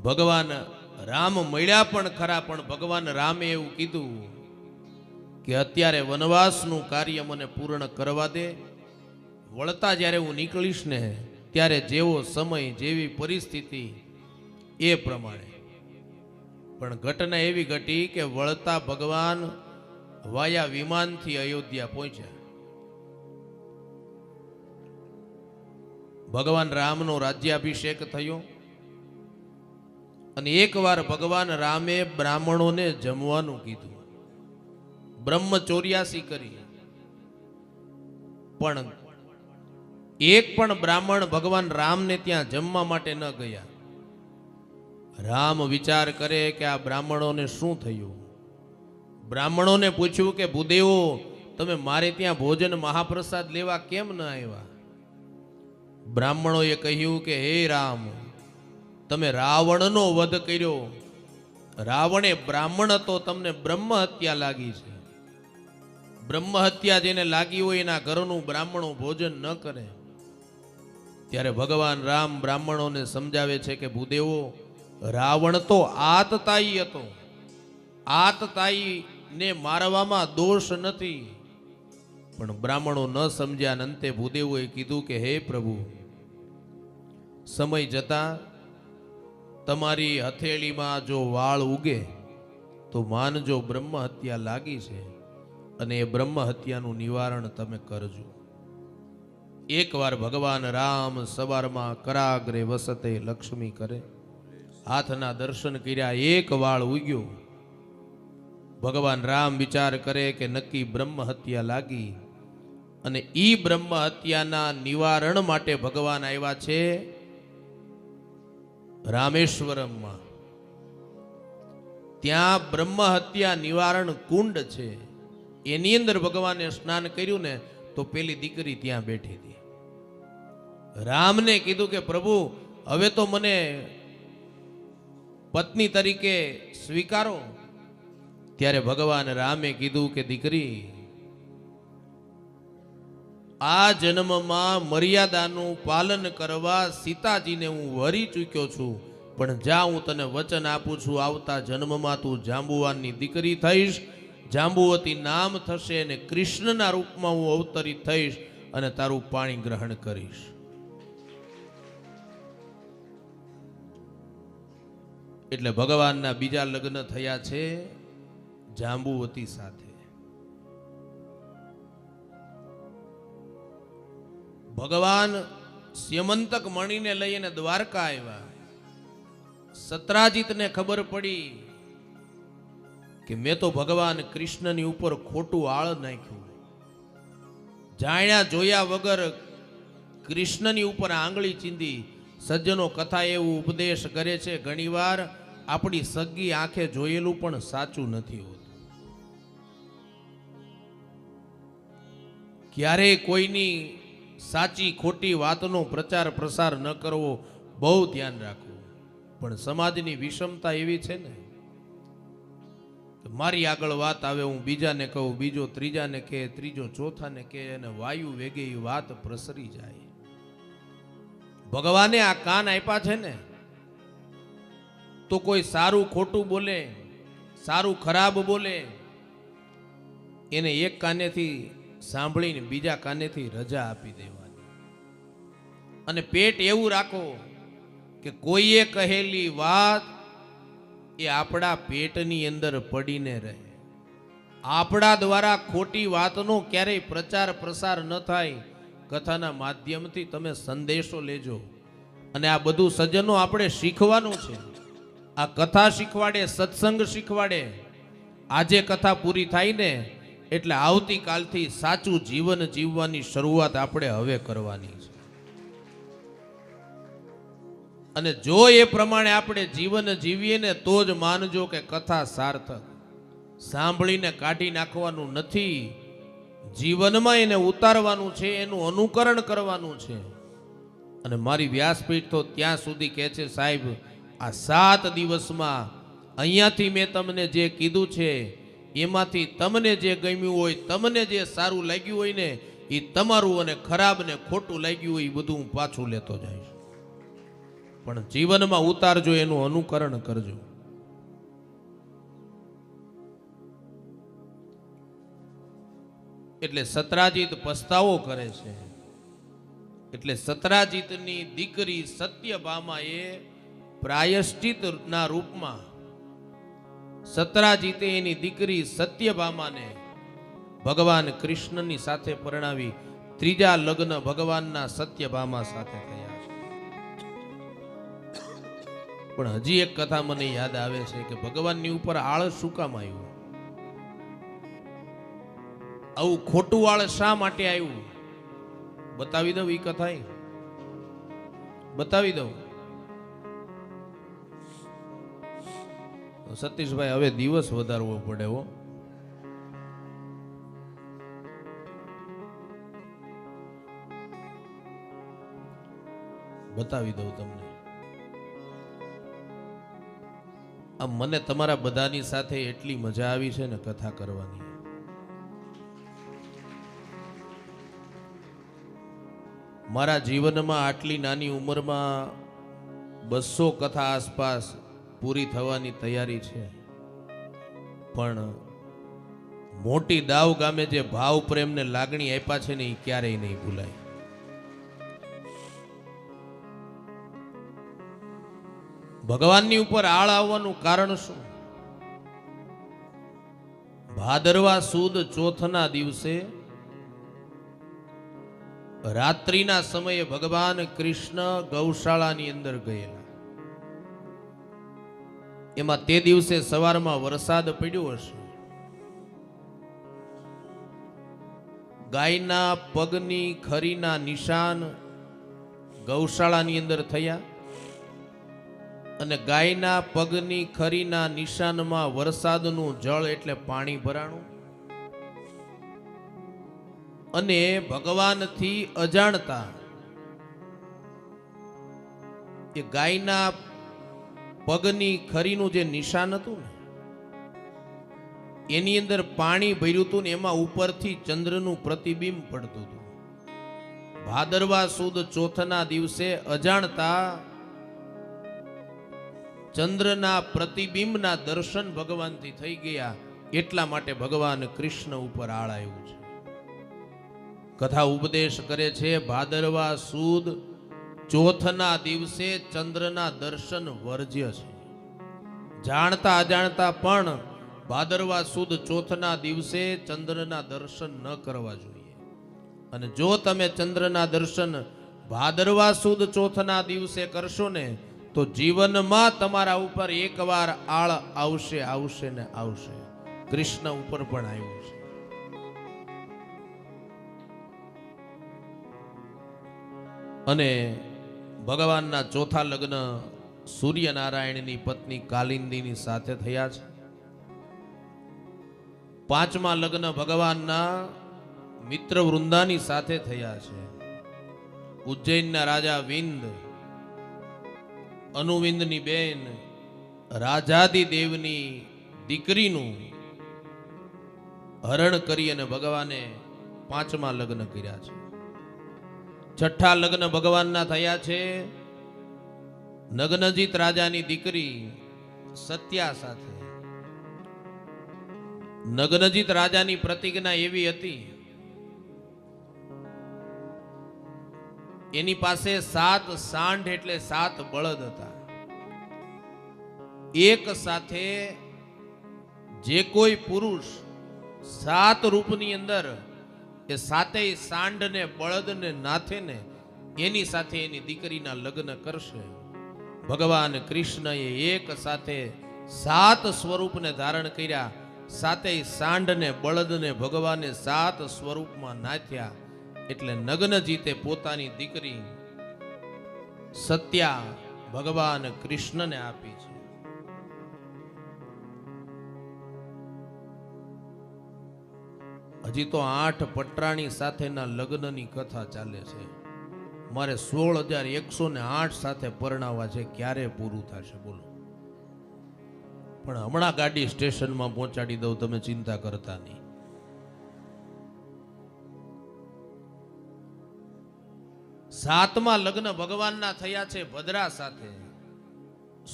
ભગવાન રામ મળ્યા પણ ખરા, પણ ભગવાન રામે એવું કીધું કે અત્યારે વનવાસનું કાર્ય મને પૂર્ણ કરવા દે, વળતા જ્યારે હું નીકળીશ ને ત્યારે જેવો સમય જેવી પરિસ્થિતિ એ પ્રમાણે. પણ ઘટના એવી ઘટી કે વળતા ભગવાન વાયા વિમાનથી અયોધ્યા પહોંચ્યા. ભગવાન રામનો રાજ્યાભિષેક થયો અને એકવાર ભગવાન રામે બ્રાહ્મણોને જમવાનું કીધું, બ્રહ્મચોર્યાસી કરી, પણ એક પણ બ્રાહ્મણ ભગવાન રામને ત્યાં જમવા માટે ન ગયા. રામ વિચાર કરે કે આ બ્રાહ્મણોને શું થયું. બ્રાહ્મણોને પૂછ્યું કે ભૂદેવો, તમે મારે ત્યાં ભોજન મહાપ્રસાદ લેવા કેમ ન આવ્યા? બ્રાહ્મણોએ કહ્યું કે હે રામ, તમે રાવણનો વધ કર્યો, રાવણે બ્રાહ્મણ હતો, તમને બ્રહ્મ હત્યા લાગી છે. બ્રહ્મ હત્યા જેને લાગી હોય એના ઘરનું બ્રાહ્મણો ભોજન ન કરે. ત્યારે ભગવાન રામ બ્રાહ્મણોને સમજાવે છે કે ભૂદેવો, રાવણ તો આતતાયી હતો, આતતાયી ને મારવામાં દોષ નથી. પણ બ્રાહ્મણો ન સમજ્યા. અંતે ભૂદેવોએ કીધું કે હે પ્રભુ, સમય જતા તમારી હથેળીમાં જો વાળ ઉગે તો માનજો બ્રહ્મ હત્યા લાગી છે, અને એ બ્રહ્મ હત્યાનું નિવારણ તમે કરજો. એકવાર ભગવાન રામ સવારમાં કરાગ્રે વસતે લક્ષ્મી કરે, હાથના દર્શન કર્યા, એક વાળ ઉગ્યો. ભગવાન રામ વિચાર કરે કે નક્કી બ્રહ્મ હત્યા લાગી, અને ઈ બ્રહ્મ હત્યાના નિવારણ માટે ભગવાન આવ્યા છે રામેશ્વરમમાં. ત્યાં બ્રહ્મ હત્યા નિવારણ કુંડ છે, એની અંદર ભગવાને સ્નાન કર્યું ને તો પેલી દીકરી ત્યાં બેઠી હતી. રામને કીધું કે પ્રભુ, હવે તો મને પત્ની તરીકે સ્વીકારો. ત્યારે ભગવાન રામે કીધું કે દીકરી, આ જન્મમાં મર્યાદાનું પાલન કરવા સીતાજીને હું વરી ચૂક્યો છું, પણ જા, હું તને વચન આપું છું, આવતા જન્મમાં તું જાંબુવાનની દીકરી થઈશ, જાંબુવતી નામ થશે, અને કૃષ્ણના રૂપમાં હું અવતરિત થઈશ અને તારું પાણી ગ્રહણ કરીશ. એટલે ભગવાનના બીજા લગ્ન થયા છે જાંબુવતી સાથે. ભગવાન સ્યમંતક મણીને લઈને દ્વારકા આવ્યા. સત્રાજીતને ખબર પડી કે મેં તો ભગવાન કૃષ્ણની ઉપર ખોટું આળ નાખ્યું. જાણ્યા જોયા વગર કૃષ્ણની ઉપર આંગળી ચીંધી. સજ્જનો કથા એવું ઉપદેશ કરે છે, ઘણીવાર આપણી સગી આંખે જોયેલું પણ સાચું નથી હોતું. ક્યારેય કોઈની સાચી ખોટી વાતનો પ્રચાર પ્રસાર ન કરવો, બહુ ધ્યાન રાખવું. પણ સમાજની વિષમતા એવી છે ને, મારી આગળ વાત આવે, હું બીજાને કહું, બીજો ત્રીજાને કહે, ત્રીજો ચોથાને કહે, અને વાયુ વેગે એ વાત પ્રસરી જાય. ભગવાને આ કાન આપ્યા છે ને, તો કોઈ સારું ખોટું બોલે, સારું ખરાબ બોલે, એને એક કાનેથી સાંભળીને બીજા કાનેથી રજા આપી દેવાની. અને પેટ એવું રાખો કે કોઈએ કહેલી વાત એ આપણા પેટની અંદર પડીને રહે. આપણા દ્વારા ખોટી વાતનો ક્યારેય પ્રચાર પ્રસાર ન થાય. કથાના માધ્યમથી તમે સંદેશો લેજો. અને આ બધું સજ્જનો આપણે શીખવાનું છે. આ કથા શીખવાડે, સત્સંગ શીખવાડે. આજે કથા પૂરી થાય ને એટલે આવતીકાલથી સાચું જીવન જીવવાની શરૂઆત આપણે હવે કરવાની છે. અને જો એ પ્રમાણે આપણે જીવન જીવીએ ને તો જ માનજો કે કથા સાર્થક. સાંભળીને કાઢી નાખવાનું નથી, જીવનમાં એને ઉતારવાનું છે, એનું અનુકરણ કરવાનું છે. અને મારી વ્યાસપીઠ તો ત્યાં સુધી કહે છે, સાહેબ, આ 7 દિવસમાં અહીંયાથી મેં તમને જે કીધું છે એમાંથી તમને જે ગમ્યું હોય, તમને જે સારું લાગ્યું હોય ને એ તમારું, અને ખરાબ ને ખોટું લાગ્યું હોય એ બધું હું પાછું લેતો જઈશ. પણ જીવનમાં ઉતારજો, એનું અનુકરણ કરજો. એટલે સત્રાજીત પસ્તાવો કરે છે. એટલે સત્રાજીતની દીકરી સત્યભામાએ પ્રાયશ્ચિતના રૂપમાં સત્રાજીતે એની દીકરી સત્યભામાને ભગવાન કૃષ્ણની સાથે પરણાવી. ત્રીજા લગ્ન ભગવાનના સત્યભામા સાથે થયા છે. પણ હજી એક કથા મને યાદ આવે છે કે ભગવાનની ઉપર આળસ શું કામ આવ્યું? આવું ખોટું આળસ શા માટે આવ્યું? બતાવી દઉં. એ કથા બતાવી દઉં. સતીશભાઈ, હવે દિવસ વધારવો પડે હો. બતાવી દઉં તમને. આમ મને તમારા બધાની સાથે એટલી મજા આવી છે ને કથા કરવાની. મારા જીવનમાં આટલી નાની ઉંમરમાં 200 કથા આસપાસ પૂરી થવાની તૈયારી છે. પણ મોટી દાવ ગામે જે ભાવ પ્રેમ ને લાગણી આપ્યા છે ને એ ક્યારેય નહીં ભૂલાય. ભગવાનની ઉપર આળ આવવાનું કારણ શું? ભાદરવા સુદ ચોથના દિવસે રાત્રિના સમયે ભગવાન કૃષ્ણ ગૌશાળાની અંદર ગયેલા. એમાં તે દિવસે સવારમાં વરસાદ પડ્યો હશે. ગાયના પગની ખરીના નિશાન ગૌશાળાની અંદર થયા અને ગાયના પગની ખરીના નિશાનમાં વરસાદનું જળ એટલે પાણી ભરાણું અને ભગવાનથી અજાણતા એ ગાયના પગની ખરીનું જે નિશાન હતું ને એની અંદર પાણી ભર્યું હતું ને એમાં ઉપરથી ચંદ્રનું પ્રતિબિંબ પડતું હતું. ભાદરવા સુદ ચોથના દિવસે અજાણતા ચંદ્રના પ્રતિબિંબના દર્શન ભગવાનથી થઈ ગયા. એટલા માટે ભગવાન કૃષ્ણ ઉપર આળ આવ્યું છે. કથા ઉપદેશ કરે છે ભાદરવા સુદ ચોથના દિવસે ચંદ્રના દર્શન વર્જ્ય છે. જાણતા અજાણતા પણ ભાદરવા સુદ ચોથના દિવસે ચંદ્રના દર્શન ન કરવા જોઈએ. અને જો તમે ચંદ્રના દર્શન ભાદરવા સુદ ચોથના દિવસે કરશો ને તો જીવનમાં તમારા ઉપર એકવાર આળ આવશે આવશે ને આવશે. કૃષ્ણ ઉપર પણ આવ્યું છે. અને ભગવાનના ચોથા લગ્ન સૂર્યનારાયણની પત્ની કાલિંદીની સાથે થયા છે. પાંચમા લગ્ન ભગવાનના મિત્ર વૃંદાની સાથે થયા છે. ઉજ્જૈનના રાજા વિંદ અનુવિંદની બેન રાજાદી દેવની દીકરીનું હરણ કરી અને ભગવાને પાંચમા લગ્ન કર્યા છે. છઠ્ઠા લગ્ન ભગવાનના થયા છે નગ્નજીત રાજાની દીકરી સત્યા સાથે. નગ્નજીત રાજાની પ્રતિજ્ઞા એવી હતી, એની પાસે 7 સાંઢ એટલે 7 બળદ હતા. એક સાથે જે કોઈ પુરુષ 7 રૂપની અંદર એ 7 સાંઢ ને બળદ ને નાથે ને એની સાથે એની દીકરીના લગ્ન કરશે. ભગવાન કૃષ્ણએ એક સાથે 7 સ્વરૂપને ધારણ કર્યા. 7 સાંઢ ને બળદ ને ભગવાને 7 સ્વરૂપમાં નાથ્યા. એટલે નગ્નજીતે પોતાની દીકરી સત્યા ભગવાન કૃષ્ણને આપી છે. હજી તો 8 પટરાણી સાથેના લગ્નની કથા ચાલે છે. મારે 16,108 સાથે પરણાવવા છે. ક્યારે પૂરું થશે બોલો? પણ હમણાં ગાડી સ્ટેશનમાં પહોંચાડી દઉં, તમે ચિંતા કરતા નહીં. સાતમા લગ્ન ભગવાનના થયા છે ભદ્રા સાથે,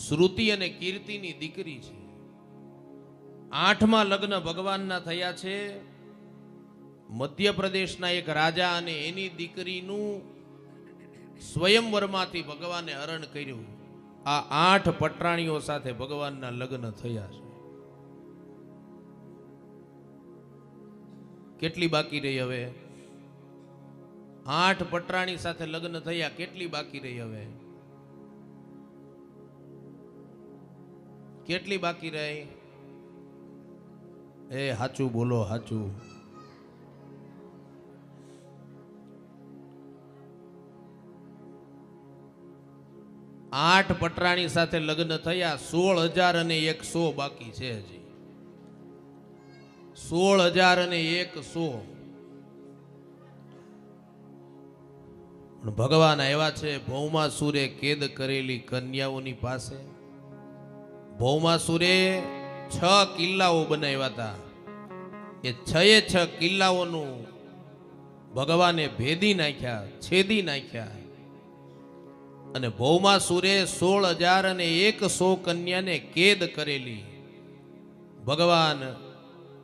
શ્રુતિ અને કીર્તિની દીકરી છે. આઠમા લગ્ન ભગવાનના થયા છે મધ્યપ્રદેશના એક રાજા અને એની દીકરીનું સ્વયંવરમાંથી ભગવાને હરણ કર્યું. આ 8 પટરાણીઓ સાથે ભગવાનના લગ્ન થયા છે. કેટલી બાકી રહી હવે? 8 પટરાણી સાથે લગ્ન થયા, કેટલી બાકી રહી હવે? કેટલી બાકી રહી? એ હાચું બોલો, હાચું. આઠ પટરાણી સાથે લગ્ન થયા, 16,100 બાકી છે હજી. 16,100. પણ ભગવાન આવ્યા છે ભૌમાસુરે કેદ કરેલી કન્યાઓની પાસે. ભૌમાસુરે 6 કિલ્લાઓ બનાવ્યા હતા. એ 6 કિલ્લાઓનું ભગવાને ભેદી નાખ્યા, છેદી નાખ્યા. અને ભૌમાસુરે 16,100 કન્યાને કેદ કરેલી. ભગવાન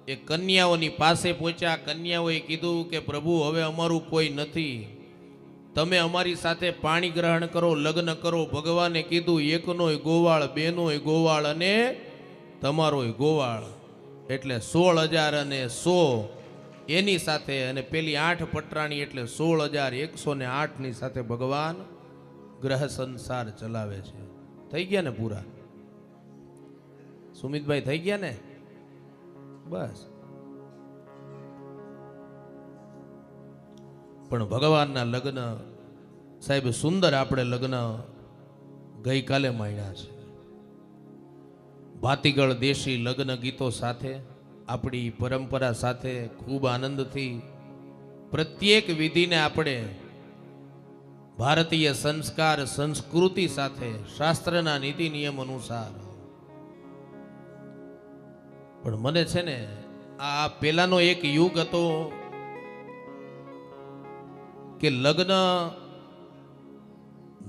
એ કન્યાઓની પાસે પહોંચ્યા. કન્યાઓએ કીધું કે પ્રભુ, હવે અમારું કોઈ નથી, તમે અમારી સાથે પાણી ગ્રહણ કરો, લગ્ન કરો. ભગવાને કીધું એકનોય ગોવાળ, બેનોય ગોવાળ અને તમારોય ગોવાળ. એટલે 16,100 એની સાથે, અને પેલી 8 પટરાણી એટલે 16,108 ની સાથે ભગવાન ગ્રહ સંસાર ચલાવે છે. થઈ ગયા ને પૂરા? સુમિતભાઈ થઈ ગયા ને? બસ. પણ ભગવાનના લગ્ન સાહેબ સુંદર આપણે લગ્ન ગઈકાલે માણ્યા છે. ભાતીગળ દેશી લગ્ન ગીતો સાથે, આપણી પરંપરા સાથે ખૂબ આનંદથી પ્રત્યેક વિધિને આપણે ભારતીય સંસ્કાર સંસ્કૃતિ સાથે શાસ્ત્રના નીતિ નિયમ અનુસાર. પણ મને છે ને આ પેલાનો એક યુગ હતો કે લગ્ન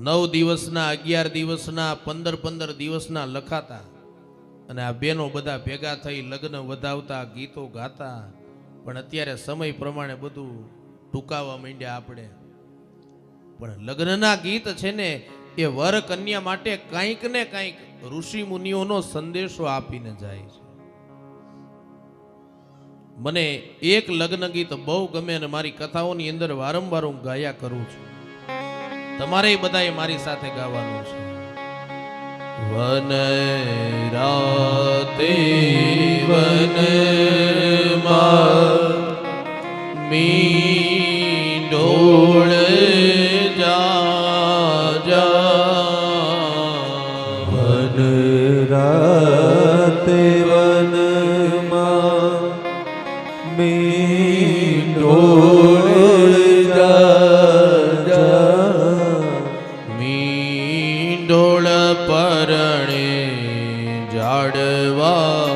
9 દિવસના, 11 દિવસના, 15 દિવસના લખાતા, અને આ બેનો બધા ભેગા થઈ લગ્ન વધાવતા, ગીતો ગાતા. પણ અત્યારે સમય પ્રમાણે બધું ટૂંકાવા માંડ્યા આપણે. પણ લગ્નના ગીત છે ને એ વર કન્યા માટે કંઈક ને કંઈક ઋષિ મુનિઓનો સંદેશો આપીને જાય છે. મને એક લગ્ન ગીત બહુ ગમે અને મારી કથાઓની અંદર વારંવાર હું ગાયા કરું છું. તમારે બધાએ મારી સાથે ગાવાનું છે. વન રાતે વનમાં મીંડોળ રાતે વનમાં મીંડોળ મીંડોળ પરણે ઝાડવા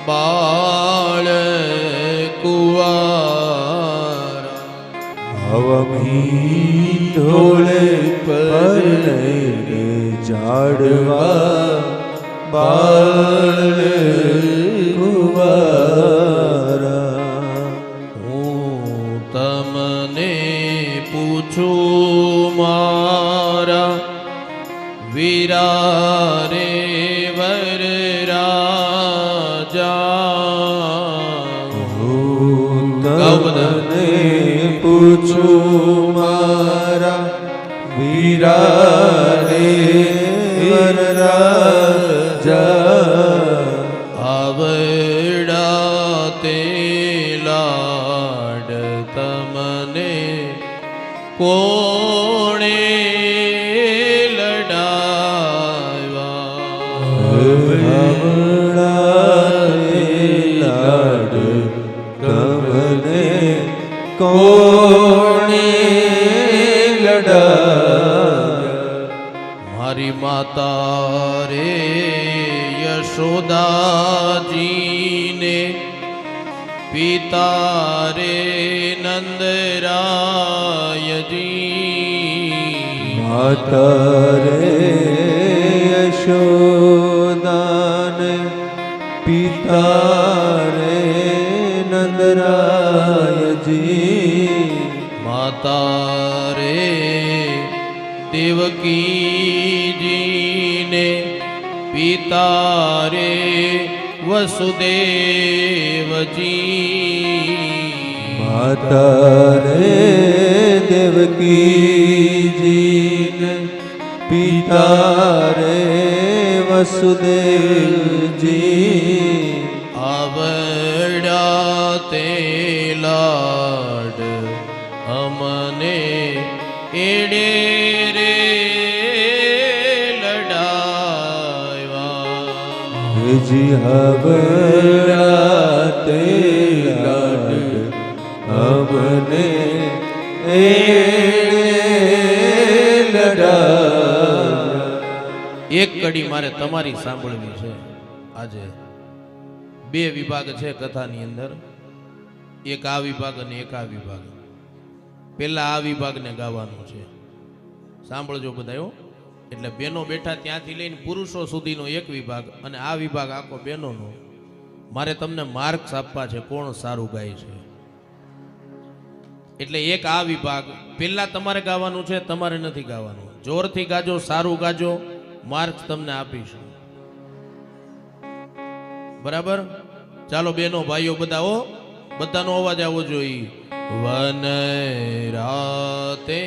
બાળ કુવાર. હવા મીંડોળ પરણે ઝાડવા બાળ કુવારા. હું તમને પૂછું મારા વીરા રે વર રાજા. હું તમને પૂછું મારા વીરા રે વર રાજા. આવડા તે લાડ તમને કોણે લડાવ્યા? લાડ તમને કોણે લડાવ્યા? મારી માતા રે યશોદાજીને, પિતા રે નંદરાયજી. માતા રે યશોદાને પિતા રે નંદરાયજી માતા રે દેવકીજીને પિતા રે વસુદેવજી માતા રે દેવકીજીને પિતા રે વસુદેવજી આવડા તે લાડ અમને એડે રે લડાવ્યા જી હવડા તે લાડ અમને એક કડી મારે તમારી સાંભળવી છે. આજે બે વિભાગ છે કથાની અંદર, એક આ વિભાગ અને એક આ વિભાગ. પેલા આ વિભાગને ગાવાનું છે, સાંભળજો બધાયો. એટલે બેનો બેઠા ત્યાંથી લઈને પુરુષો સુધીનો એક વિભાગ અને આ વિભાગ આખો બેનોનો. મારે તમને માર્ક્સ આપવા છે કોણ સારું ગાય છે. એટલે એક આ વિભાગ પેલા તમારે ગાવાનું છે, તમારે નથી ગાવાનું. જોરથી ગાજો, સારું ગાજો, માર્ક્સ તમને આપીશું. બરાબર? ચાલો બેનો ભાઈઓ બધા હો, બધાનો અવાજ આવવો જોઈએ. વન રાતે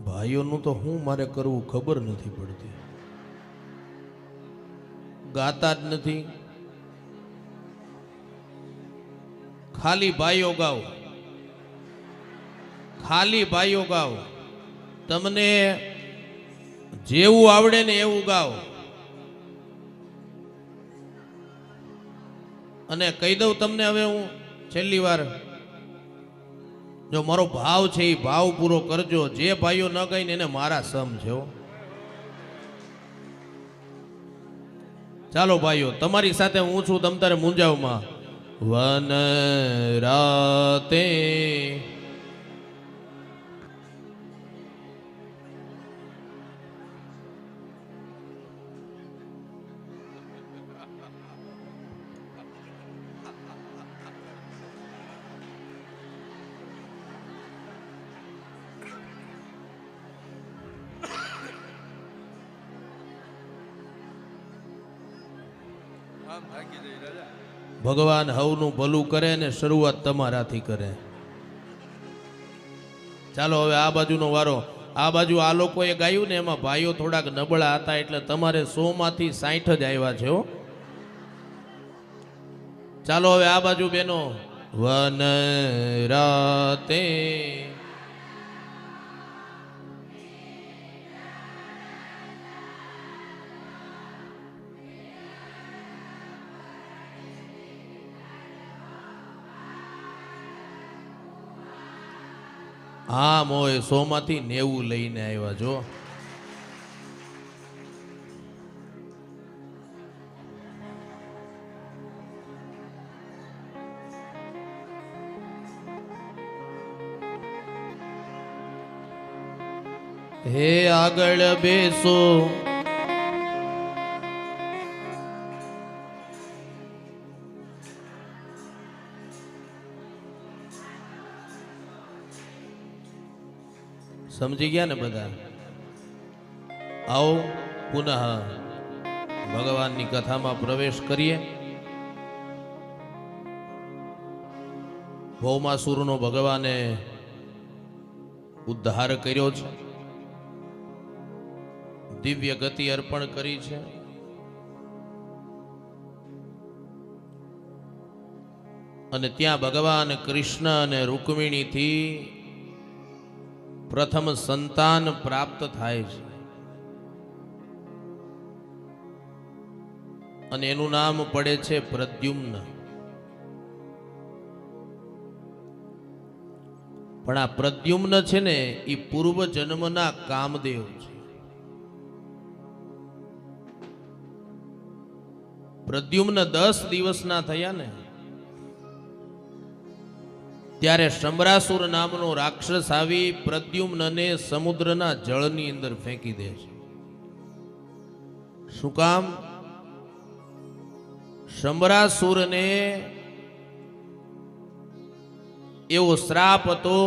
ભાઈઓનું તો હું મારે કરવું ખબર નથી પડતી, ગાતા જ નથી. ખાલી ભાઈઓ ગાઓ, ખાલી ભાઈઓ ગાઓ. તમને જેવું આવડે ને એવું ગાઓ. અને કહી દઉં તમને હવે હું છેલ્લી વાર, જો મારો ભાવ છે એ ભાવ પૂરો કરજો. જે ભાઈઓ ન ગાઈને એને મારા સમ છે. ચાલો ભાઈઓ, તમારી સાથે હું છું તમ તારે મુંજાવમાં. વન રાતે ભગવાન હવનું ભલું કરે ને શરૂઆત તમારાથી કરે. ચાલો હવે આ બાજુનો વારો. આ બાજુ આ લોકોએ ગાયું ને એમાં ભાઈઓ થોડાક નબળા હતા એટલે તમારે 100 માંથી 60 જ આવ્યા છે. ચાલો હવે આ બાજુ બેનો. વન રાતે હા મોય 100 માંથી 90 લઈને આવ્યા જો. હે આગળ બેસો, સમજી ગયા ને બધા? આવો પુનઃ ભગવાનની કથામાં પ્રવેશ કરીએ. ભૌમાસુરનો ભગવાને ઉદ્ધાર કર્યો છે, દિવ્ય ગતિ અર્પણ કરી છે. અને ત્યાં ભગવાન કૃષ્ણ અને રૂકમિણીથી પ્રથમ સંતાન પ્રાપ્ત થાય છે અને એનું નામ પડે છે પ્રદ્યુમ્ન. પણ આ પ્રદ્યુમ્ન છે ને એ પૂર્વ જન્મના કામદેવ છે. પ્રદ્યુમ્ન 10 દિવસના થયા ને ત્યારે શંબરાસુર નામનો રાક્ષસ આવી પ્રદ્યુમ્નને સમુદ્રના જળની અંદર ફેંકી દે છે. શું કામ? શંબરાસુરને એવો શ્રાપ હતો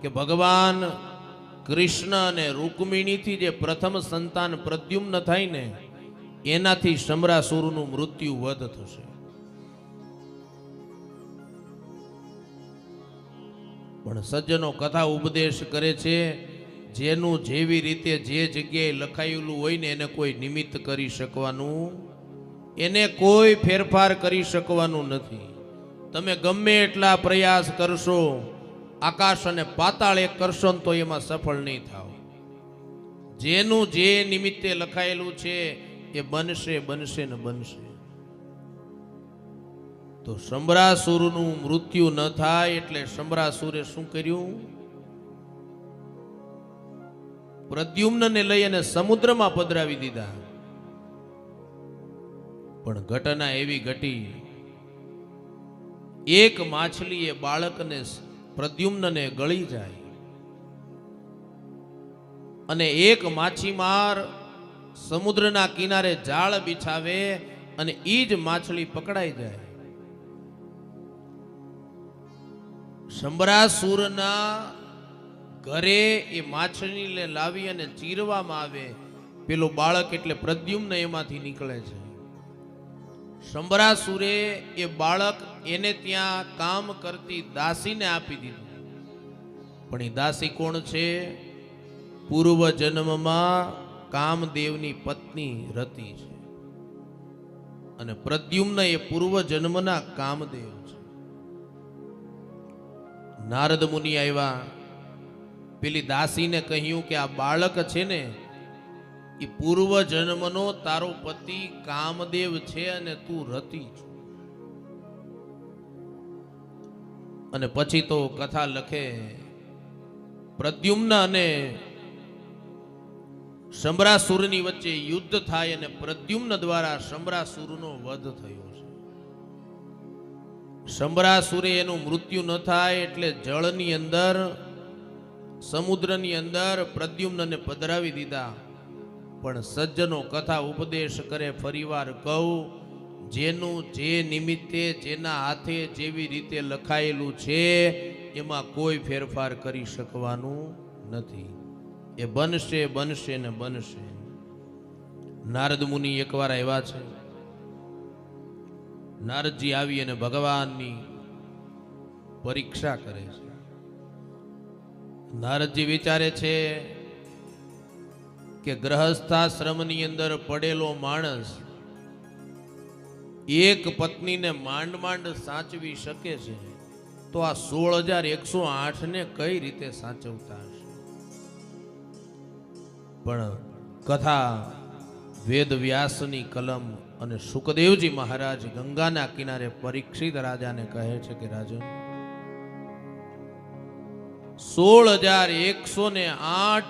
કે ભગવાન કૃષ્ણ અને રૂકમિણીથી જે પ્રથમ સંતાન પ્રદ્યુમ્ન થાય ને એનાથી શંબરાસુરનું મૃત્યુ વધ થશે. પણ સજ્જનો કથા ઉપદેશ કરે છે, જેનું જેવી રીતે જે જગ્યાએ લખાયેલું હોય ને એને કોઈ નિમિત્ત કરી શકવાનું, એને કોઈ ફેરફાર કરી શકવાનું નથી. તમે ગમે એટલા પ્રયાસ કરશો, આકાશ અને પાતાળ એક કરશો ને તો એમાં સફળ નહીં થાવ. જેનું જે નિમિત્તે લખાયેલું છે એ બનશે બનશે ને બનશે. તો શંબરાસુરનું મૃત્યુ ન થાય એટલે શંબરાસુરે શું કર્યું? પ્રદ્યુમ્નને લઈ અને સમુદ્રમાં પધરાવી દીધા. પણ ઘટના એવી ઘટી, એક માછલી એ બાળકને પ્રદ્યુમ્નને ગળી જાય અને એક માછીમાર સમુદ્રના કિનારે જાળ બિછાવે અને ઈ જ માછલી પકડાઈ જાય. શંબરાસુરના ઘરે એ માછલીને લાવી અને ચીરવામાં આવે. પેલું બાળક એટલે પ્રદ્યુમ્ન એમાંથી નીકળે છે. શંબરાસુરે એ બાળક એને ત્યાં કામ કરતી દાસીને આપી દીધું. પણ એ દાસી કોણ છે? પૂર્વ જન્મમાં કામદેવની પત્ની રતિ છે. અને પ્રદ્યુમ્ન એ પૂર્વ જન્મના કામદેવ છે. નારદ મુનિ આવ્યા, પેલી દાસીને કહ્યું કે આ બાળક છે ને એ પૂર્વ જન્મનો તારો પતિ કામદેવ છે અને તું રતિ છો. અને પછી તો કથા લખે, પ્રદ્યુમ્ન અને શંબરાસુરની વચ્ચે યુદ્ધ થાય અને પ્રદ્યુમ્ન દ્વારા શંબરાસુરનો વધ થયો છે. શંબરાસુરે એનું મૃત્યુ ન થાય એટલે જળની અંદર, સમુદ્રની અંદર પ્રદ્યુમ્નને પધરાવી દીધા. પણ સજ્જનો કથા ઉપદેશ કરે, ફરીવાર કહું, જેનું જે નિમિત્તે જેના હાથે જેવી રીતે લખાયેલું છે એમાં કોઈ ફેરફાર કરી શકવાનું નથી. એ બનશે બનશે ને બનશે. નારદ મુનિ એકવાર આવ્યા છે. નારદજી આવી અને ભગવાનની પરીક્ષા કરે છે. નારદજી વિચારે છે કે ગ્રહસ્થાશ્રમની અંદર પડેલો માણસ એક પત્નીને માંડ માંડ સાચવી શકે છે, તો આ 16,108 ને કઈ રીતે સાચવતા હશે? પણ કથા વેદ વ્યાસની કલમ અને સુખદેવજી મહારાજ ગંગાના કિનારે પરીક્ષિત રાજાને કહે છે કે રાજન, 16,108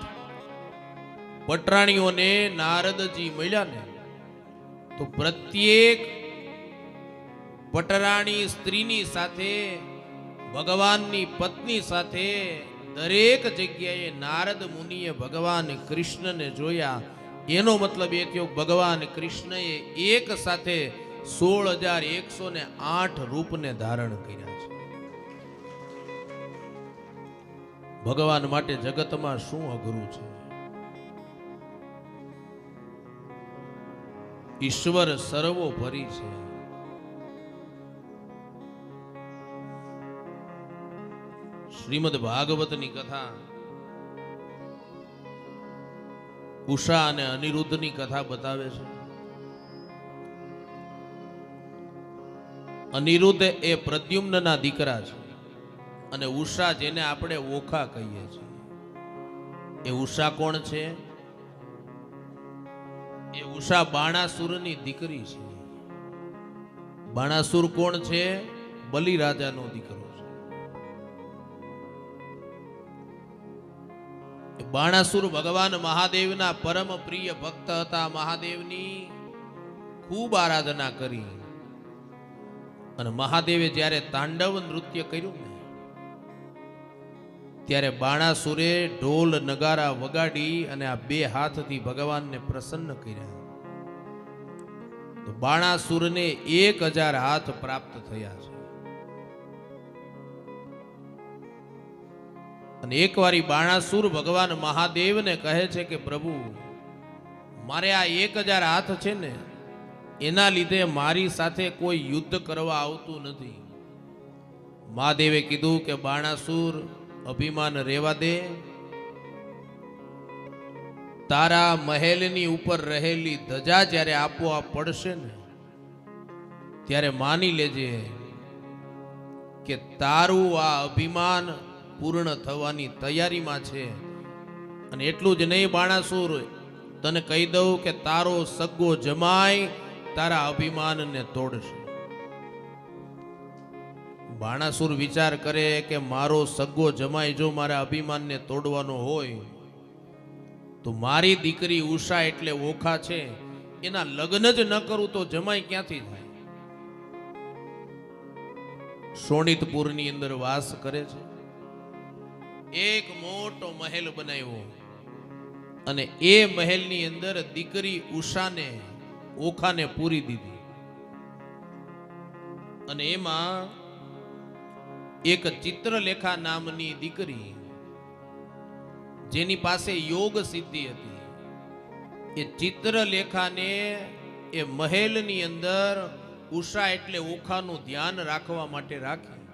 પટરાણીઓને નારદજી મળ્યા ને તો પ્રત્યેક પટરાણી સ્ત્રીની સાથે, ભગવાનની પત્ની સાથે દરેક જગ્યાએ નારદ મુનિએ ભગવાન કૃષ્ણને જોયા. એનો મતલબ એ થયો ભગવાન કૃષ્ણએ એક સાથે 16,108 રૂપને ધારણ કર્યા છે. ભગવાન માટે જગતમાં શું અઘરું છે? ઈશ્વર સર્વોપરી છે. શ્રીમદ ભાગવતની કથા, ઉષા અને અનિરુદ્ધની કથા બતાવે છે. અનિરુદ્ધ એ પ્રદ્યુમ્નના દીકરા છે અને ઉષા જેને આપણે ઓખા કહીએ છીએ, એ ઉષા કોણ છે? એ ઉષા બાણાસુરની દીકરી છે. બાણાસુર કોણ છે? બલિરાજાનો દીકરો છે. બાણાસુર ભગવાન મહાદેવના પરમ પ્રિય ભક્ત હતા. મહાદેવની ખૂબ આરાધના કરી અને મહાદેવે જ્યારે તાંડવ નૃત્ય કર્યું ને ત્યારે બાણાસુરે ઢોલ નગારા વગાડી અને આ બે હાથથી ભગવાનને પ્રસન્ન કર્યા. તો બાણાસુરને 1000 હાથ પ્રાપ્ત થયા છે. અને એક વારી બાણાસુર ભગવાન મહાદેવને કહે છે કે પ્રભુ, મારે આ 1000 હાથ છે ને એના લીધે મારી સાથે કોઈ યુદ્ધ કરવા આવતું નથી. મહાદેવે કીધું કે બાણાસુર, અભિમાન રેવા દે. તારા મહેલની ઉપર રહેલી ધજા જ્યારે આપોઆપ પડશે ને ત્યારે માની લેજે કે તારું આ અભિમાન પૂર્ણ થવાની તૈયારીમાં છે. અને એટલું જ નહીં બાણાસુર, તને કહી દઉં કે તારો સગ્ગો જમાય તારા અભિમાનને તોડશે. બાણાસુર વિચાર કરે કે મારો સગ્ગો જમાય જો મારા અભિમાનને તોડવાનો હોય તો મારી દીકરી ઉષા એટલે ઓખા છે એના લગ્ન જ ન કરું તો જમાય ક્યાંથી થાય. શોણિતપુરની અંદર વાસ કરે છે. એક મોટો મહેલ બનાવ્યો અને એ મહેલની અંદર દીકરી ઉષાને ઓખાને પૂરી દીધી. અને એમાં એક ચિત્રલેખા નામની દીકરી જેની પાસે યોગ સિદ્ધિ હતી, એ ચિત્રલેખાને એ મહેલની અંદર ઉષા એટલે ઓખાનું ધ્યાન રાખવા માટે રાખી.